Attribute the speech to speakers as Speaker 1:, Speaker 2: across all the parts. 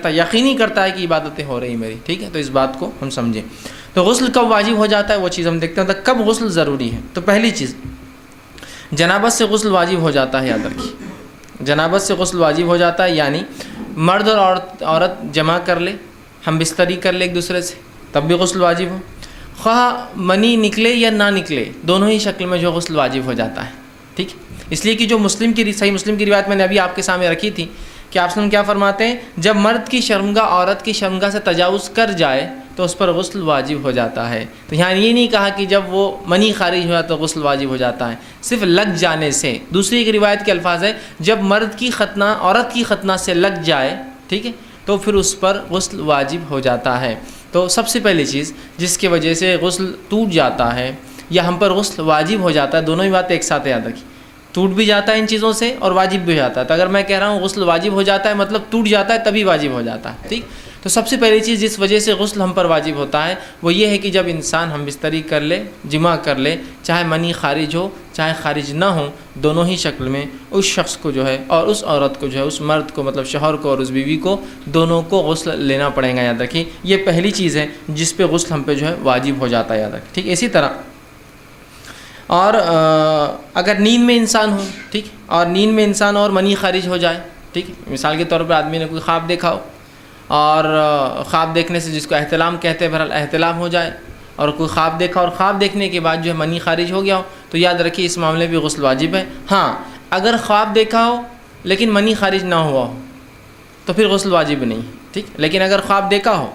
Speaker 1: کرتا ہے، یقینی کرتا ہے کہ عبادتیں ہو رہی میری، ٹھیک ہے، تو اس بات کو ہم سمجھیں۔ تو غسل کب واجب ہو جاتا ہے وہ چیز ہم دیکھتے ہیں، تو کب غسل ضروری ہے۔ تو پہلی چیز، جنابت سے غسل واجب ہو جاتا ہے، یاد رکھیے جنابت سے غسل واجب ہو جاتا ہے، یعنی مرد اور عورت جمع کر لے، ہم بستری کر لے ایک دوسرے سے، تب بھی غسل واجب ہو، خواہ منی نکلے یا نہ نکلے، دونوں ہی شکل میں جو غسل واجب ہو جاتا ہے، ٹھیک۔ اس لیے کہ جو صحیح مسلم کی روایت میں نے ابھی آپ کے سامنے رکھی تھی کہ آپ وسلم کیا فرماتے ہیں، جب مرد کی شرمگاہ عورت کی شرمگاہ سے تجاوز کر جائے تو اس پر غسل واجب ہو جاتا ہے۔ تو یہاں یہ نہیں کہا کہ جب وہ منی خارج ہوا تو غسل واجب ہو جاتا ہے، صرف لگ جانے سے۔ دوسری ایک روایت کے الفاظ ہے، جب مرد کی ختنہ عورت کی ختنہ سے لگ جائے، ٹھیک ہے، تو پھر اس پر غسل واجب ہو جاتا ہے۔ تو سب سے پہلی چیز جس کی وجہ سے غسل ٹوٹ جاتا ہے یا ہم پر غسل واجب ہو جاتا ہے، دونوں ہی باتیں ایک ساتھ یاد رکھیں، ٹوٹ بھی جاتا ہے ان چیزوں سے اور واجب بھی ہو جاتا ہے۔ تو اگر میں کہہ رہا ہوں غسل واجب ہو جاتا ہے مطلب ٹوٹ جاتا ہے تبھی واجب ہو جاتا ہے، ٹھیک۔ تو سب سے پہلی چیز جس وجہ سے غسل ہم پر واجب ہوتا ہے وہ یہ ہے کہ جب انسان ہم بستری کر لے، جمع کر لے، چاہے منی خارج ہو چاہے خارج نہ ہو، دونوں ہی شکل میں اس شخص کو جو ہے اور اس عورت کو جو ہے، اس مرد کو مطلب شوہر کو اور اس بیوی کو، دونوں کو غسل لینا پڑے گا، یاد رکھیں۔ یہ پہلی چیز ہے جس پہ غسل ہم پہ جو ہے واجب ہو جاتا ہے، یاد رکھیں، ٹھیک۔ اسی طرح اور اگر نیند میں انسان ہو، ٹھیک، اور نیند میں انسان اور منی خارج ہو جائے، ٹھیک، مثال کے طور پر آدمی نے کوئی خواب دیکھا ہو اور خواب دیکھنے سے جس کو احتلام کہتے ہیں، بہرحال احتلام ہو جائے، اور کوئی خواب دیکھا اور خواب دیکھنے کے بعد جو ہے منی خارج ہو گیا ہو، تو یاد رکھیے اس معاملے میں غسل واجب ہے۔ ہاں اگر خواب دیکھا ہو لیکن منی خارج نہ ہوا ہو تو پھر غسل واجب نہیں، ٹھیک، لیکن اگر خواب دیکھا ہو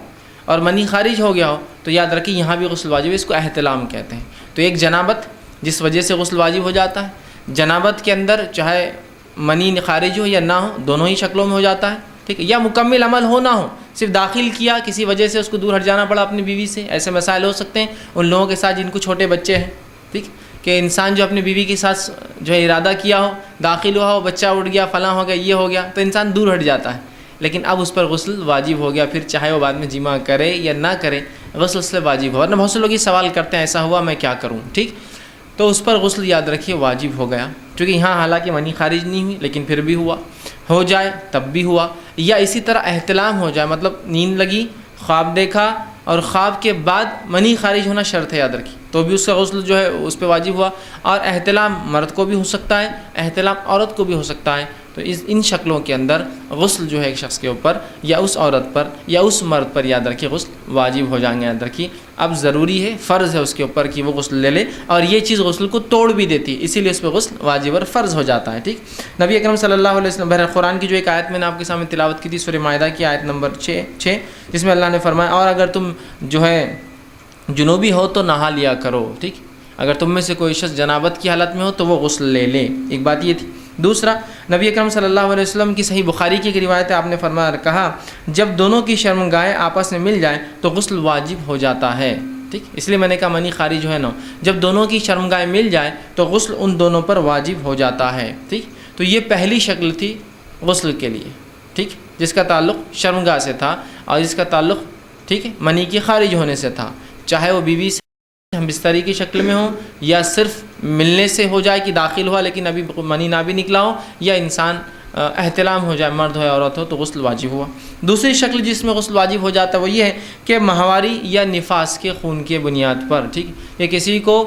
Speaker 1: اور منی خارج ہو گیا ہو تو یاد رکھیے یہاں بھی غسل واجب ہے، اس کو احتلام کہتے ہیں۔ تو ایک جنابت جس وجہ سے غسل واجب ہو جاتا ہے، جنابت کے اندر چاہے منی خارج ہو یا نہ ہو، دونوں ہی شکلوں میں ہو جاتا ہے، ٹھیک ہے، یا مکمل عمل ہو نہ ہو، صرف داخل کیا کسی وجہ سے اس کو دور ہٹ جانا پڑا اپنی بیوی سے، ایسے مسائل ہو سکتے ہیں ان لوگوں کے ساتھ جن کو چھوٹے بچے ہیں، ٹھیک، کہ انسان جو اپنی بیوی کے ساتھ جو ہے ارادہ کیا ہو، داخل ہوا ہو، بچہ اٹھ گیا، فلاں ہو گیا، یہ ہو گیا، تو انسان دور ہٹ جاتا ہے، لیکن اب اس پر غسل واجب ہو گیا، پھر چاہے وہ بعد میں جمع کرے یا نہ کرے غسل اس سے واجب ہو۔ ورنہ بہت سے لوگ یہ سوال کرتے ہیں ایسا ہوا میں کیا کروں، ٹھیک، تو اس پر غسل یاد رکھیے واجب ہو گیا، کیونکہ یہاں حالانکہ منی خارج نہیں ہوئی لیکن پھر بھی ہوا، ہو جائے تب بھی ہوا، یا اسی طرح احتلام ہو جائے، مطلب نیند لگی، خواب دیکھا اور خواب کے بعد منی خارج ہونا شرط ہے، یاد رکھیے، تو بھی اس کا غسل جو ہے اس پہ واجب ہوا۔ اور احتلام مرد کو بھی ہو سکتا ہے، احتلام عورت کو بھی ہو سکتا ہے، تو ان شکلوں کے اندر غسل جو ہے ایک شخص کے اوپر یا اس عورت پر یا اس مرد پر یاد رکھیے غسل واجب ہو جائیں گے، یاد رکھیے۔ اب ضروری ہے، فرض ہے اس کے اوپر کہ وہ غسل لے لے، اور یہ چیز غسل کو توڑ بھی دیتی ہے، اسی لیے اس پہ غسل واجب اور فرض ہو جاتا ہے، ٹھیک۔ نبی اکرم صلی اللہ علیہ وسلم بہرحال قرآن کی جو ایک آیت میں نے آپ کے سامنے تلاوت کی تھی، سورہ مائدہ کی آیت نمبر 6، جس میں اللہ نے فرمایا اور اگر تم جو ہے جنوبی ہو تو نہا لیا کرو، ٹھیک، اگر تم میں سے کوئی شخص جنابت کی حالت میں ہو تو وہ غسل لے لے، ایک بات یہ تھی۔ دوسرا، نبی اکرم صلی اللہ علیہ وسلم کی صحیح بخاری کی ایک روایت ہے، آپ نے فرمایا کہا جب دونوں کی شرمگاہیں آپس میں مل جائیں تو غسل واجب ہو جاتا ہے، ٹھیک، اس لیے میں نے کہا منی خارج جو ہے نا، جب دونوں کی شرمگاہیں مل جائیں تو غسل ان دونوں پر واجب ہو جاتا ہے، ٹھیک۔ تو یہ پہلی شکل تھی غسل کے لیے، ٹھیک، جس کا تعلق شرمگاہ سے تھا اور جس کا تعلق، ٹھیک ہے، منی کے خارج ہونے سے تھا، چاہے وہ بیوی سے ہم بستری کی شکل میں ہوں یا صرف ملنے سے ہو جائے کہ داخل ہوا لیکن ابھی منی نہ بھی نکلا ہو، یا انسان احتلام ہو جائے، مرد ہو یا عورت ہو، تو غسل واجب ہوا۔ دوسری شکل جس میں غسل واجب ہو جاتا ہے وہ یہ ہے کہ ماہواری یا نفاس کے خون کے بنیاد پر، ٹھیک، یا کسی کو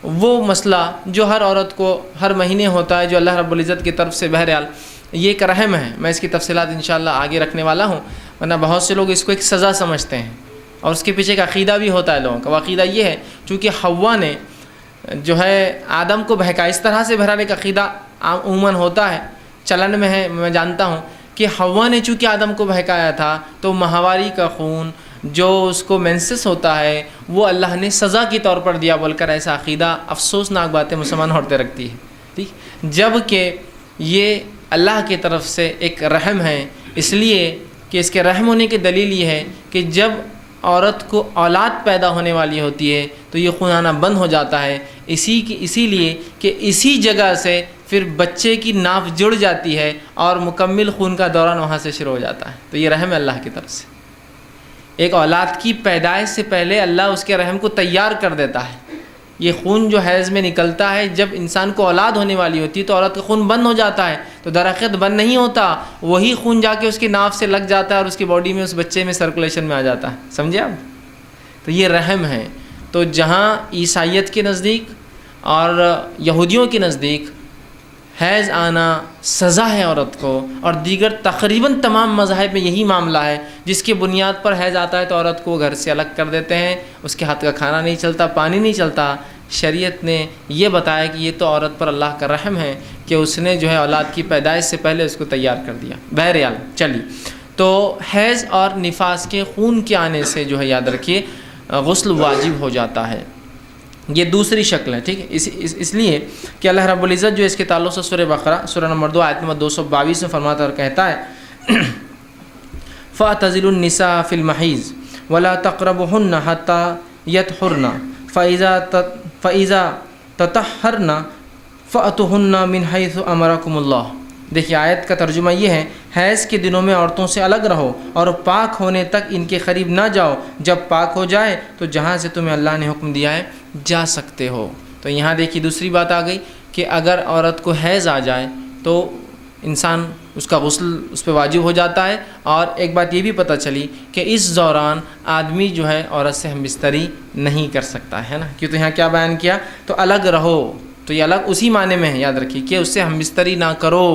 Speaker 1: وہ مسئلہ جو ہر عورت کو ہر مہینے ہوتا ہے، جو اللہ رب العزت کی طرف سے، بہرحال یہ ایک رحم ہے، میں اس کی تفصیلات انشاءاللہ آگے رکھنے والا ہوں، ورنہ بہت سے لوگ اس کو ایک سزا سمجھتے ہیں اور اس کے پیچھے ایک عقیدہ بھی ہوتا ہے لوگوں کا۔ وہ عقیدہ یہ ہے چونکہ حوا نے جو ہے آدم کو بہکا، اس طرح سے بہرحال ایک عقیدہ عموماً ہوتا ہے، چلن میں ہے، میں جانتا ہوں کہ حوا نے چونکہ آدم کو بہکایا تھا تو ماہواری کا خون جو اس کو مینسس ہوتا ہے وہ اللہ نے سزا کے طور پر دیا بول کر ایسا عقیدہ افسوسناک باتیں مسلمان عورتیں رکھتی ہے، ٹھیک، جب کہ یہ اللہ کی طرف سے ایک رحم ہے، اس لیے کہ اس کے رحم ہونے کی دلیل یہ ہے کہ جب عورت کو اولاد پیدا ہونے والی ہوتی ہے تو یہ خون آنا بند ہو جاتا ہے، اسی لیے کہ اسی جگہ سے پھر بچے کی ناف جڑ جاتی ہے اور مکمل خون کا دوران وہاں سے شروع ہو جاتا ہے۔ تو یہ رحم ہے اللہ کی طرف سے، ایک اولاد کی پیدائش سے پہلے اللہ اس کے رحم کو تیار کر دیتا ہے۔ یہ خون جو حیض میں نکلتا ہے، جب انسان کو اولاد ہونے والی ہوتی ہے تو عورت کا خون بند ہو جاتا ہے، تو درخت بند نہیں ہوتا، وہی خون جا کے اس کی ناف سے لگ جاتا ہے اور اس کی باڈی میں، اس بچے میں سرکولیشن میں آ جاتا ہے. سمجھے آپ؟ تو یہ رحم ہے. تو جہاں عیسائیت کے نزدیک اور یہودیوں کے نزدیک حیض آنا سزا ہے عورت کو، اور دیگر تقریباً تمام مذاہب میں یہی معاملہ ہے. جس کی بنیاد پر حیض آتا ہے تو عورت کو گھر سے الگ کر دیتے ہیں، اس کے ہاتھ کا کھانا نہیں چلتا، پانی نہیں چلتا. شریعت نے یہ بتایا کہ یہ تو عورت پر اللہ کا رحم ہے کہ اس نے جو ہے اولاد کی پیدائش سے پہلے اس کو تیار کر دیا. بہرحال چلیے، تو حیض اور نفاس کے خون کے آنے سے جو ہے یاد رکھیے غسل واجب ہو جاتا ہے. یہ دوسری شکل ہے. ٹھیک ہے، اس لیے کہ اللہ رب العزت جو اس کے تعلق سے سورہ بقرہ سورہ نمبر 2 آیت نمبر 222 میں فرماتا اور کہتا ہے فَاعْتَزِلُوا النِّسَاءَ فِي الْمَحِيضِ وَلَا تَقْرَبُوهُنَّ حَتَّى يَطْهُرْنَ فَإِذَا تَطَهَّرْنَ فَأْتُوهُنَّ مِنْ حَيْثُ أَمَرَكُمُ اللَّهُ. دیکھیے آیت کا ترجمہ یہ ہے، حیض کے دنوں میں عورتوں سے الگ رہو اور پاک ہونے تک ان کے قریب نہ جاؤ، جب پاک ہو جائے تو جہاں سے تمہیں اللہ نے حکم دیا ہے جا سکتے ہو. تو یہاں دیکھیے دوسری بات آ گئی کہ اگر عورت کو حیض آ جائے تو انسان اس کا غسل اس پہ واجب ہو جاتا ہے. اور ایک بات یہ بھی پتہ چلی کہ اس دوران آدمی جو ہے عورت سے ہم بستری نہیں کر سکتا ہے نا، کیوں؟ تو یہاں کیا بیان کیا؟ تو الگ رہو. تو یہ الگ اسی معنی میں ہے، یاد رکھیے کہ اس سے ہم بستری نہ کرو.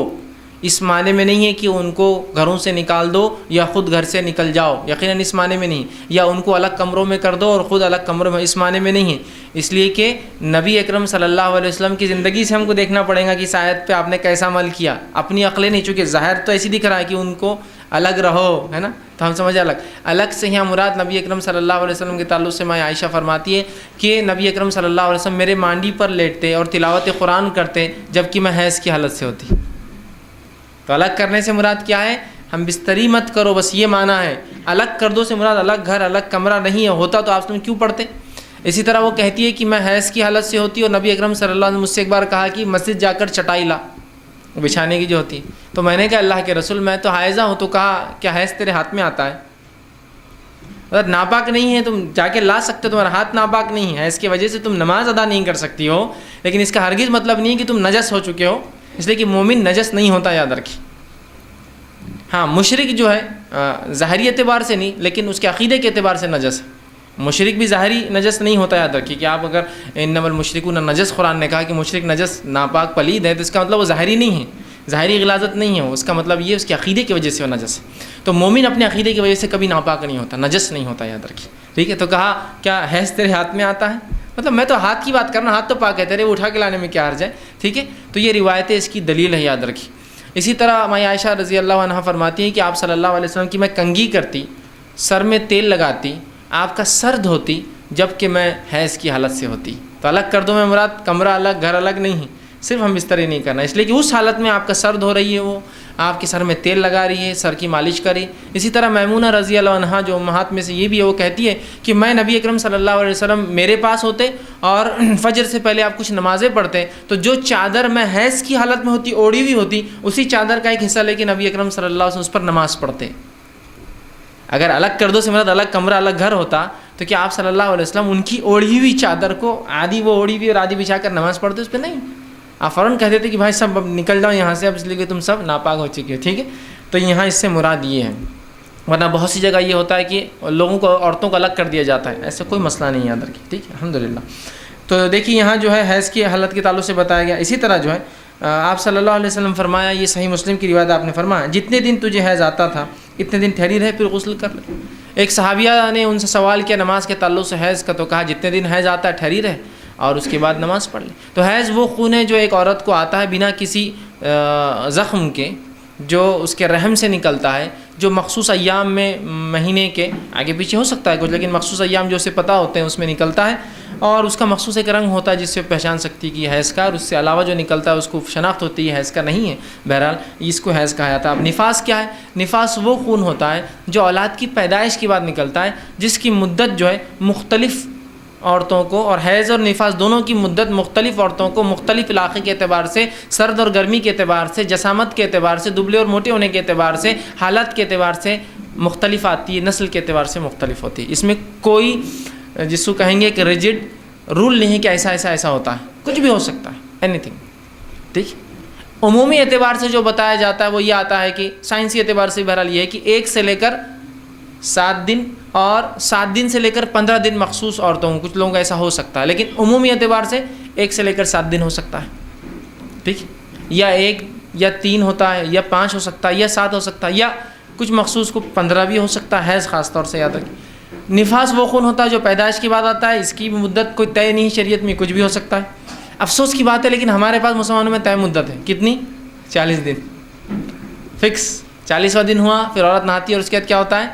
Speaker 1: اس معنی میں نہیں ہے کہ ان کو گھروں سے نکال دو یا خود گھر سے نکل جاؤ، یقیناً اس معنی میں نہیں، یا ان کو الگ کمروں میں کر دو اور خود الگ کمروں میں، اس معنی میں نہیں ہے. اس لیے کہ نبی اکرم صلی اللہ علیہ وسلم کی زندگی سے ہم کو دیکھنا پڑے گا کہ اس آیت پہ آپ نے کیسا عمل کیا. اپنی عقلیں نہیں، چونکہ ظاہر تو ایسی دکھ رہا ہے کہ ان کو الگ رہو، ہے نا، تو ہم سمجھے الگ سے یہاں مراد نبی اکرم صلی اللہ علیہ وسلم کے تعلق سے ماں عائشہ فرماتی ہے کہ نبی اکرم صلی اللہ علیہ وسلم میرے مانڈی پر لیٹتے اور تلاوت قرآن کرتے جبکہ میں حیض کی حالت سے ہوتی. تو الگ کرنے سے مراد کیا ہے؟ ہم بستری مت کرو، بس یہ معنی ہے. الگ کر دو سے مراد الگ گھر الگ کمرہ نہیں ہے، ہوتا تو آپ کیوں پڑھتے. اسی طرح وہ کہتی ہے کہ میں حیض کی حالت سے ہوتی اور نبی اکرم صلی اللہ علیہ وسلم مجھ سے ایک بار کہا کہ مسجد جا کر چٹائی لا، بچھانے کی جو ہوتی. تو میں نے کہا اللہ کے رسول میں تو حائضہ ہوں. تو کہا کیا حیض تیرے ہاتھ میں آتا ہے؟ مطلب ناپاک نہیں ہے، تم جا کے لا سکتے، تمہارا ہاتھ ناپاک نہیں ہے، اس کی وجہ سے تم نماز ادا نہیں کر سکتی ہو. لیکن اس کا ہرگز مطلب نہیں ہے کہ تم نجس ہو چکے ہو، اس لیے کہ مومن نجس نہیں ہوتا، یاد رکھیے. ہاں مشرک جو ہے ظاہری اعتبار سے نہیں لیکن اس کے عقیدے کے اعتبار سے نجس ہے. مشرک بھی ظاہری نجس نہیں ہوتا، یاد رکھیے کہ آپ اگر انما المشرکون نجس قرآن نے کہا کہ مشرک نجس ناپاک پلید ہے تو اس کا مطلب وہ ظاہری نہیں ہے، ظاہری غلاظت نہیں ہے، اس کا مطلب یہ اس کے عقیدے کی وجہ سے وہ نجس ہے. تو مومن اپنے عقیدے کی وجہ سے کبھی ناپاک نہیں ہوتا، نجس نہیں ہوتا، یاد رکھیے. ٹھیک ہے، تو کہا کیا حیض تیرے ہاتھ میں آتا ہے؟ مطلب میں تو ہاتھ کی بات کرنا، ہاتھ تو پاک ہے تیرے، وہ اٹھا کے لانے میں کیا حرج ہے. ٹھیک ہے، تو یہ روایتیں اس کی دلیل ہے، یاد رکھیے. اسی طرح ماں عائشہ رضی اللہ عنہ فرماتی ہیں کہ آپ صلی اللہ علیہ وسلم کی میں کنگھی کرتی، سر میں تیل لگاتی، آپ کا سر دھوتی جب کہ میں حیض کی حالت سے ہوتی. تو الگ کر دو میں مراد کمرہ الگ گھر الگ نہیں ہے، صرف ہم بستری نہیں کرنا، اس لیے کہ اس حالت میں آپ کا سر دھو رہی ہے، وہ آپ کے سر میں تیل لگا رہی ہے، سر کی مالش کری. اسی طرح میمونہ رضی اللہ عنہا جو امہات میں سے یہ بھی ہے، وہ کہتی ہے کہ میں نبی اکرم صلی اللہ علیہ وسلم میرے پاس ہوتے اور فجر سے پہلے آپ کچھ نمازیں پڑھتے تو جو چادر میں حیض کی حالت میں ہوتی اوڑھی ہوئی ہوتی، اسی چادر کا ایک حصہ لے کے نبی اکرم صلی اللہ علیہ وسلم اس پر نماز پڑھتے. اگر الگ کر دو سے مراد الگ کمرہ الگ گھر ہوتا تو کیا آپ صلی اللہ علیہ وسلم ان کی اوڑھی ہوئی چادر کو آدھی وہ اوڑھی ہوئی اور آدھی بچھا کر نماز پڑھتے؟ اس پہ نہیں، آپ فوراً کہہ دیتے کہ بھائی سب اب نکل جاؤ یہاں سے، اب اس لیے کہ تم سب ناپاک ہو چکے ہو. ٹھیک ہے، تو یہاں اس سے مراد یہ ہے. ورنہ بہت سی جگہ یہ ہوتا ہے کہ لوگوں کو عورتوں کو الگ کر دیا جاتا ہے، ایسا کوئی مسئلہ نہیں یاد رکھیے. ٹھیک ہے، الحمدللہ. تو دیکھیے یہاں جو ہے حیض کی حالت کے تعلق سے بتایا گیا. اسی طرح جو ہے آپ صلی اللہ علیہ وسلم فرمایا، یہ صحیح مسلم کی روایت آپ نے فرمایا جتنے دن تجھے حیض آتا تھا اتنے دن ٹھہری رہے پھر غسل کر لے. ایک صحابیہ نے ان سے سوال کیا نماز کے تعلق سے حیض کا، تو کہا جتنے دن حیض آتا ہے ٹھہری رہے اور اس کے بعد نماز پڑھ لے. تو حیض وہ خون ہے جو ایک عورت کو آتا ہے بنا کسی زخم کے، جو اس کے رحم سے نکلتا ہے، جو مخصوص ایام میں مہینے کے آگے پیچھے ہو سکتا ہے کچھ، لیکن مخصوص ایام جو اسے پتہ ہوتے ہیں اس میں نکلتا ہے، اور اس کا مخصوص ایک رنگ ہوتا ہے جس سے پہچان سکتی کہ یہ حیض کا، اور اس سے علاوہ جو نکلتا ہے اس کو شناخت ہوتی ہے حیض کا نہیں ہے. بہرحال اس کو حیض کہا جاتا ہے. اب نفاس کیا ہے؟ نفاس وہ خون ہوتا ہے جو اولاد کی پیدائش کے بعد نکلتا ہے، جس کی مدت جو ہے مختلف عورتوں کو، اور حیض اور نفاس دونوں کی مدت مختلف عورتوں کو مختلف علاقے کے اعتبار سے، سرد اور گرمی کے اعتبار سے، جسامت کے اعتبار سے، دبلے اور موٹے ہونے کے اعتبار سے، حالت کے اعتبار سے مختلف آتی ہے، نسل کے اعتبار سے مختلف ہوتی ہے. اس میں کوئی جس کو کہیں گے کہ ریجڈ رول نہیں کہ ایسا ایسا ایسا ہوتا ہے، کچھ بھی ہو سکتا ہے، اینی تھنگ. ٹھیک، عمومی اعتبار سے جو بتایا جاتا ہے وہ یہ آتا ہے کہ سائنسی اعتبار سے بہرحال یہ ہے کہ 1 سے لے کر 7 دن اور 7 دن سے لے کر 15 دن مخصوص عورتوں کو، کچھ لوگوں کا ایسا ہو سکتا ہے، لیکن عمومی اعتبار سے 1 سے لے کر 7 دن ہو سکتا ہے، ٹھیک، یا 1 یا 3 ہوتا ہے، یا 5 ہو سکتا ہے، یا 7 ہو سکتا ہے، یا کچھ مخصوص کو 15 بھی ہو سکتا ہے، حیض خاص طور سے یاد رکھیں۔ نفاس وہ خون ہوتا ہے جو پیدائش کے بعد آتا ہے، اس کی مدت کوئی طے نہیں، شریعت میں کچھ بھی ہو سکتا ہے۔ افسوس کی بات ہے لیکن ہمارے پاس مسلمانوں میں طے مدت ہے، کتنی؟ 40 دن، فکس 40واں دن ہوا پھر عورت نہاتی ہے اور اس کے بعد کیا ہوتا ہے؟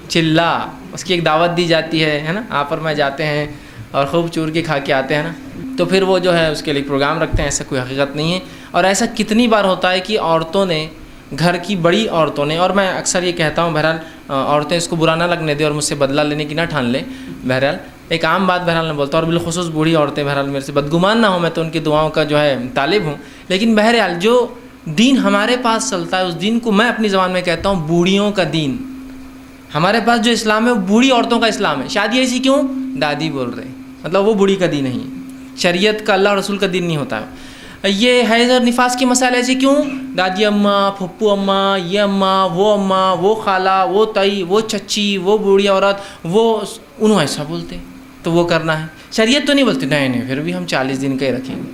Speaker 1: چلا، اس کی ایک دعوت دی جاتی ہے نا، آپر میں جاتے ہیں اور خوب چور کے کھا کے آتے ہیں نا، تو پھر وہ جو ہے اس کے لیے پروگرام رکھتے ہیں، ایسا کوئی حقیقت نہیں ہے۔ اور ایسا کتنی بار ہوتا ہے کہ عورتوں نے، گھر کی بڑی عورتوں نے، اور میں اکثر یہ کہتا ہوں بہرحال عورتیں اس کو برا نہ لگنے دیں اور مجھ سے بدلہ لینے کی نہ ٹھان لیں، بہرحال ایک عام بات بہرحال میں بولتا ہوں، اور بالخصوص بوڑھی عورتیں بہرحال میرے سے بدگمان نہ ہوں، میں تو ان کی دعاؤں کا جو ہے طالب ہوں، لیکن بہرحال جو دین ہمارے پاس چلتا ہے اس دین کو میں اپنی زبان میں کہتا ہوں بوڑھیوں کا دین۔ ہمارے پاس جو اسلام ہے وہ بوڑھی عورتوں کا اسلام ہے۔ شادی ایسی کیوں؟ دادی بول رہے ہیں، مطلب وہ بوڑھی کا دین نہیں ہے، شریعت کا، اللہ اور رسول کا دین نہیں ہوتا ہے۔ یہ حیض اور نفاس کے مسائل ایسے کیوں؟ دادی اماں، پھپھو اماں، یہ اماں، وہ خالہ، وہ تائی، وہ چچی، وہ بوڑھی عورت، وہ انہوں ایسا بولتے تو وہ کرنا ہے۔ شریعت تو نہیں بولتی، نہیں پھر بھی ہم 40 دن کا ہی رکھیں گے۔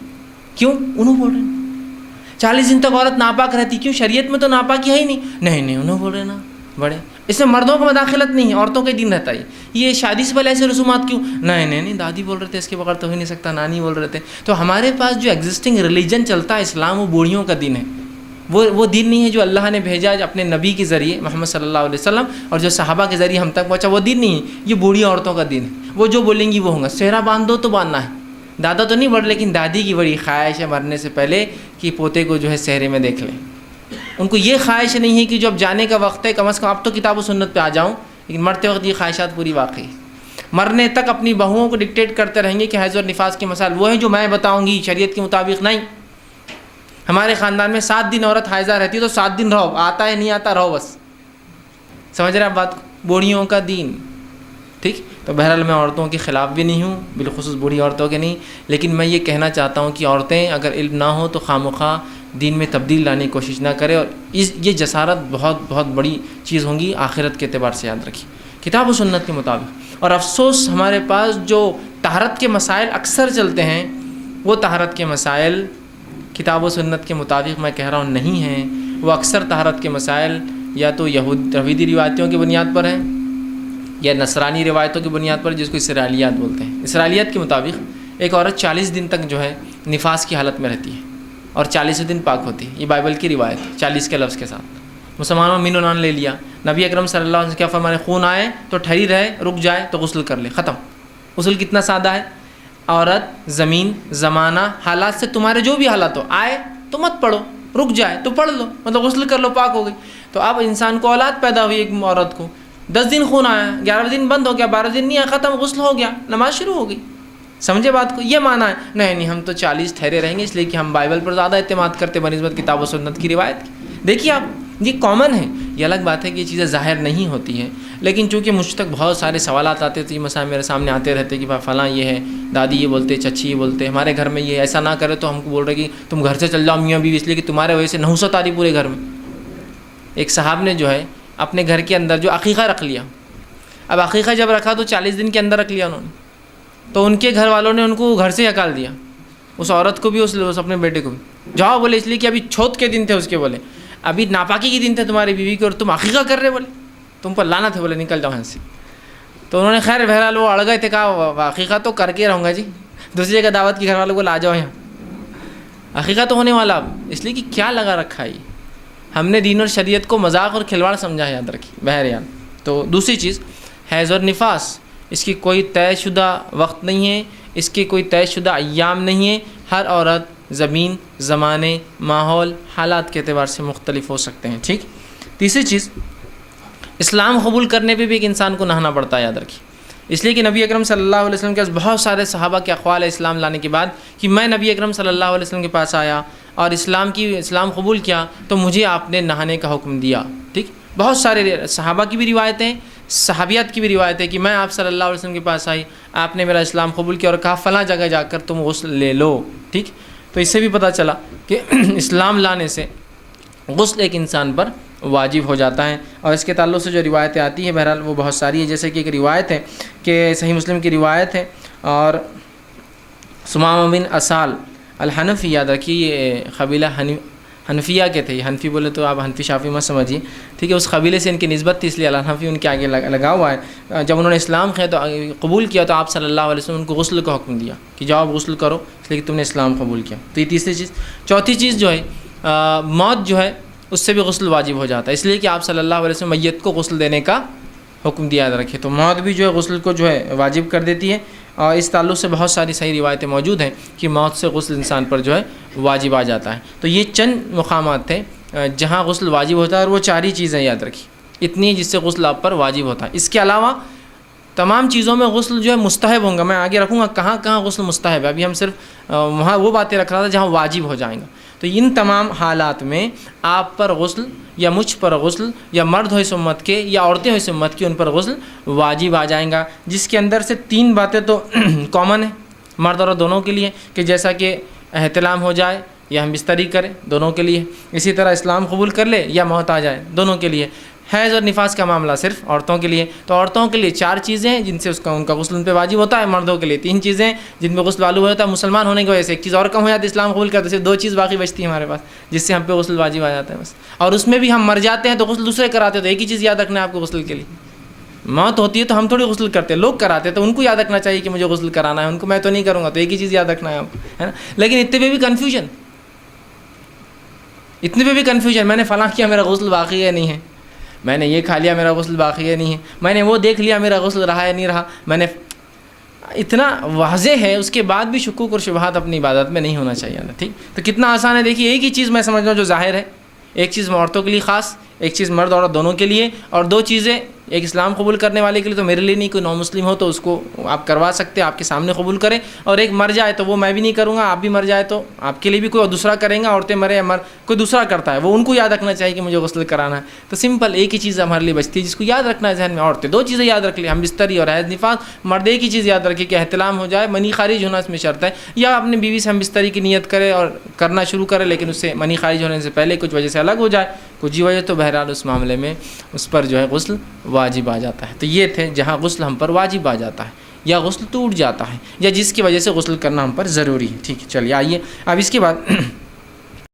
Speaker 1: کیوں؟ انہوں بول رہے ہیں 40 دن تک عورت ناپاک رہتی، کیوں؟ شریعت میں تو ناپاکی ہے ہی نہیں، انہوں بول رہے ہیں نا بڑے، اس میں مردوں کو مداخلت نہیں ہے، عورتوں کا دین رہتا ہے۔ یہ شادی سے پہلے ایسے رسومات کیوں؟ نہیں دادی بول رہے تھے اس کے بغیر تو ہو ہی نہیں سکتا، نانی بول رہے تھے۔ تو ہمارے پاس جو ایگزسٹنگ ریلیجن چلتا ہے اسلام، وہ بوڑھیوں کا دین ہے، وہ دین نہیں ہے جو اللہ نے بھیجا اپنے نبی کے ذریعے محمد صلی اللہ علیہ وسلم، اور جو صحابہ کے ذریعے ہم تک پہنچا، وہ دین نہیں ہے، یہ بوڑھی عورتوں کا دین ہے۔ وہ جو بولیں گی وہ ہوگا، صحرا باندھ دو تو باندھنا ہے، دادا تو نہیں بڑھ، لیکن دادی کی بڑی خواہش ہے مرنے سے پہلے کہ پوتے کو جو ہے صحرے میں دیکھ لیں۔ ان کو یہ خواہش نہیں ہے کہ جو اب جانے کا وقت ہے کم از کم اب تو کتاب و سنت پہ آ جاؤں، لیکن مرتے وقت یہ خواہشات پوری واقعی مرنے تک اپنی بہوؤں کو ڈکٹیٹ کرتے رہیں گے کہ حیض اور نفاس کے مسائل وہ ہیں جو میں بتاؤں گی، شریعت کے مطابق نہیں۔ ہمارے خاندان میں 7 دن عورت حائضہ رہتی ہے تو 7 دن رہو، آتا ہے نہیں آتا رہو، بس سمجھ رہے آپ بات کو؟ بوڑھیوں کا دین، ٹھیک۔ تو بہرحال میں عورتوں کے خلاف بھی نہیں ہوں، بالخصوص بوڑھی عورتوں کے نہیں، لیکن میں یہ کہنا چاہتا ہوں کہ عورتیں اگر علم نہ ہو تو خواہ دین میں تبدیل لانے کی کوشش نہ کرے، اور یہ جسارت بہت بڑی چیز ہوں گی آخرت کے اعتبار سے، یاد رکھیے کتاب و سنت کے مطابق۔ اور افسوس ہمارے پاس جو طہارت کے مسائل اکثر چلتے ہیں، وہ طہارت کے مسائل کتاب و سنت کے مطابق میں کہہ رہا ہوں نہیں ہیں، وہ اکثر طہارت کے مسائل یا تو یہودی روایتوں کی بنیاد پر ہیں یا نصرانی روایتوں کی بنیاد پر، جس کو اسرائیلیات بولتے ہیں۔ اسرائیلیات کے مطابق ایک عورت 40 دن تک جو ہے نفاس کی حالت میں رہتی ہے اور 40 دن پاک ہوتی ہے، یہ بائبل کی روایت ہے 40 کے لفظ کے ساتھ۔ مسلمانوں میں مین و نان لے لیا، نبی اکرم صلی اللہ علیہ وسلم کیا فرمانے؟ خون آئے تو ٹھہری رہے، رک جائے تو غسل کر لے، ختم۔ غسل کتنا سادہ ہے، عورت، زمین، زمانہ، حالات سے تمہارے جو بھی حالات ہو، آئے تو مت پڑھو، رک جائے تو پڑھ لو، مطلب غسل کر لو، پاک ہو گئی۔ تو اب انسان کو اولاد پیدا ہوئی، ایک عورت کو 10 دن خون آیا، 11 دن بند ہو گیا، 12 دن نہیں آیا، ختم، غسل ہو گیا، نماز شروع ہو گئی۔ سمجھے بات کو؟ یہ معنی ہے نہیں ہم تو 40 ٹھہرے رہیں گے، اس لیے کہ ہم بائبل پر زیادہ اعتماد کرتے بنسبت کتاب و سنت کی روایت کی۔ دیکھیے آپ، یہ کامن ہے، یہ الگ بات ہے کہ یہ چیزیں ظاہر نہیں ہوتی ہیں، لیکن چونکہ مجھ تک بہت سارے سوالات آتے تھے، یہ مسائل میرے سامنے آتے رہتے کہ فلاں یہ ہے، دادی یہ بولتے، چچی یہ بولتے، ہمارے گھر میں یہ ایسا نہ کرے تو ہم کو بول رہے کہ تم گھر سے چل جاؤ میاں بیوی، اس لیے کہ تمہارے وجہ سے نحوست آ رہی پورے گھر میں۔ ایک صاحب نے جو ہے اپنے گھر کے اندر جو عقیقہ رکھ لیا، اب عقیقہ جب رکھا تو 40 دن کے اندر رکھ لیا انہوں نے، تو ان کے گھر والوں نے ان کو گھر سے ہکال دیا، اس عورت کو بھی، اس اپنے بیٹے کو بھی۔ جاؤ بولے، اس لیے کہ ابھی چھوت کے دن تھے، اس کے بولے ابھی ناپاکی کے دن تھے تمہاری بیوی کے، اور تم عقیقہ کر رہے، بولے تم پر لعنت ہے، بولے نکل جاؤ یہاں سے۔ تو انہوں نے خیر بہرحال وہ اڑ گئے تھے، کہا عقیقہ تو کر کے رہوں گا جی، دوسری جگہ دعوت کی، گھر والوں کو لا جاؤ یہاں، عقیقہ تو ہونے والا اب، اس لیے کہ کیا لگا رکھا ہے، ہم نے دین اور شریعت کو مذاق اور کھلواڑ سمجھا ہے، یاد رکھیے بہرحال۔ تو دوسری چیز، حیض اور نفاس، اس کی کوئی طے شدہ وقت نہیں ہے، اس کے کوئی طے شدہ ایام نہیں ہے، ہر عورت زمین، زمانے، ماحول، حالات کے اعتبار سے مختلف ہو سکتے ہیں، ٹھیک۔ تیسری چیز، اسلام قبول کرنے پہ بھی ایک انسان کو نہانا پڑتا ہے، یاد رکھیے، اس لیے کہ نبی اکرم صلی اللہ علیہ وسلم کے پاس بہت سارے صحابہ کے اقوال ہے اسلام لانے کے بعد کہ میں نبی اکرم صلی اللہ علیہ وسلم کے پاس آیا اور اسلام قبول کیا تو مجھے آپ نے نہانے کا حکم دیا، ٹھیک۔ بہت سارے صحابہ کی بھی روایتیں، صحابیات کی بھی روایت ہے کہ میں آپ صلی اللہ علیہ وسلم کے پاس آئی، آپ نے میرا اسلام قبول کیا اور کہا فلاں جگہ جا کر تم غسل لے لو، ٹھیک۔ تو اس سے بھی پتہ چلا کہ اسلام لانے سے غسل ایک انسان پر واجب ہو جاتا ہے. اور اس کے تعلق سے جو روایتیں آتی ہیں بہرحال وہ بہت ساری ہیں. جیسے کہ ایک روایت ہے کہ صحیح مسلم کی روایت ہے، اور ثمامہ بن اسال الحنفی، یاد رکھیے یہ قبیلہ حنفیہ کے تھے. یہ حنفی بولے تو آپ حنفی شافی مت سمجھیے، ٹھیک ہے، اس قبیلے سے ان کی نسبت تھی، اس لیے الحنفی ان کے آگے لگا ہوا ہے. جب انہوں نے اسلام قبول کیا تو آپ صلی اللہ علیہ وسلم ان کو غسل کا حکم دیا کہ جاؤ غسل کرو، اس لیے کہ تم نے اسلام قبول کیا. تو یہ تیسری چیز. چوتھی چیز جو ہے موت جو ہے اس سے بھی غسل واجب ہو جاتا ہے، اس لیے کہ آپ صلی اللہ علیہ وسلم میت کو غسل دینے کا حکم دیا یاد رکھے. تو موت بھی جو ہے غسل کو جو ہے واجب کر دیتی ہے. اور اس تعلق سے بہت ساری صحیح روایتیں موجود ہیں کہ موت سے غسل انسان پر جو ہے واجب آ جاتا ہے. تو یہ چند مقامات تھے جہاں غسل واجب ہوتا ہے، اور وہ 4 ہی چیزیں یاد رکھی، اتنی جس سے غسل آپ پر واجب ہوتا ہے. اس کے علاوہ تمام چیزوں میں غسل جو ہے مستحب ہوں گا. میں آگے رکھوں گا کہاں کہاں غسل مستحب ہے. ابھی ہم صرف وہاں وہ باتیں رکھ رہا تھا جہاں واجب ہو جائیں گا. تو ان تمام حالات میں آپ پر غسل یا مجھ پر غسل یا مرد ہو اس امت کے یا عورتیں ہو اس امت کی، ان پر غسل واجب آ جائیں گا. جس کے اندر سے 3 باتیں تو کامن ہیں مرد اور دونوں کے لیے، کہ جیسا کہ احتلام ہو جائے یا ہم بستری کریں دونوں کے لیے، اسی طرح اسلام قبول کر لے یا موت آ جائے دونوں کے لیے. حیض اور نفاس کا معاملہ صرف عورتوں کے لیے. تو عورتوں کے لیے 4 چیزیں ہیں جن سے ان کا غسل ان پہ واجب ہوتا ہے. مردوں کے لیے 3 چیزیں جن پہ غسل واجب ہوتا ہے. مسلمان ہونے کی وجہ سے ایک چیز اور کم ہو جاتی ہے، اسلام قبول کرتے صرف 2 چیز باقی بچتی ہے ہمارے پاس جس سے ہم پہ غسل واجب آ جاتا ہے بس. اور اس میں بھی ہم مر جاتے ہیں تو غسل دوسرے کراتے ہیں. تو ایک ہی چیز یاد رکھنا ہے آپ کو غسل کے لیے. موت ہوتی ہے تو ہم تھوڑی غسل کرتے ہیں، لوگ کراتے ہیں، تو ان کو یاد رکھنا چاہیے کہ مجھے غسل کرانا ہے، ان کو میں تو نہیں کروں گا. تو ایک ہی چیز یاد رکھنا ہے آپ کو، ہے نا. لیکن اتنے پہ بھی کنفیوژن، میں نے فلاں کیا میرا غسل باقی ہے نہیں ہے، میں نے یہ کھا لیا میرا غسل باقی ہے نہیں ہے، میں نے وہ دیکھ لیا میرا غسل رہا ہے نہیں رہا، میں نے اتنا واضح ہے. اس کے بعد بھی شکوک اور شبہات اپنی عبادت میں نہیں ہونا چاہیے نا. ٹھیک، تو کتنا آسان ہے. دیکھیے ایک ہی چیز میں سمجھ رہا ہوں جو ظاہر ہے، ایک چیز عورتوں کے لیے خاص، ایک چیز مرد عورت دونوں کے لیے، اور 2 چیزیں ایک اسلام قبول کرنے والے کے لیے تو میرے لیے نہیں، کوئی نو مسلم ہو تو اس کو آپ کروا سکتے، آپ کے سامنے قبول کریں. اور ایک مر جائے تو وہ میں بھی نہیں کروں گا، آپ بھی مر جائے تو آپ کے لیے بھی کوئی دوسرا کریں گا. عورتیں مرے یا کوئی دوسرا کرتا ہے وہ ان کو یاد رکھنا چاہیے کہ مجھے غسل کرانا ہے. تو سمپل ایک ہی چیز ہمارے لیے بچتی ہے جس کو یاد رکھنا ہے ذہن میں. عورتیں 2 چیزیں یاد رکھ لیں، ہم بستری اور حیض نفاس. مرد ایک ہی چیز یاد رکھے کہ احتلام ہو جائے، منی خارج ہونا اس میں شرط ہے، یا اپنی بیوی سے ہم بستری کی نیت کرے اور کرنا شروع کرے لیکن اس سے منی خارج ہونے سے پہلے کچھ وجہ سے الگ ہو جائے کچھ وجہ، تو بہرحال اس معاملے میں اس پر جو ہے غسل واجب آ جاتا ہے. تو یہ تھے جہاں غسل ہم پر واجب آ جاتا ہے یا غسل ٹوٹ جاتا ہے یا جس کی وجہ سے غسل کرنا ہم پر ضروری ہے. ٹھیک ہے، چلیے آئیے اب اس کے بعد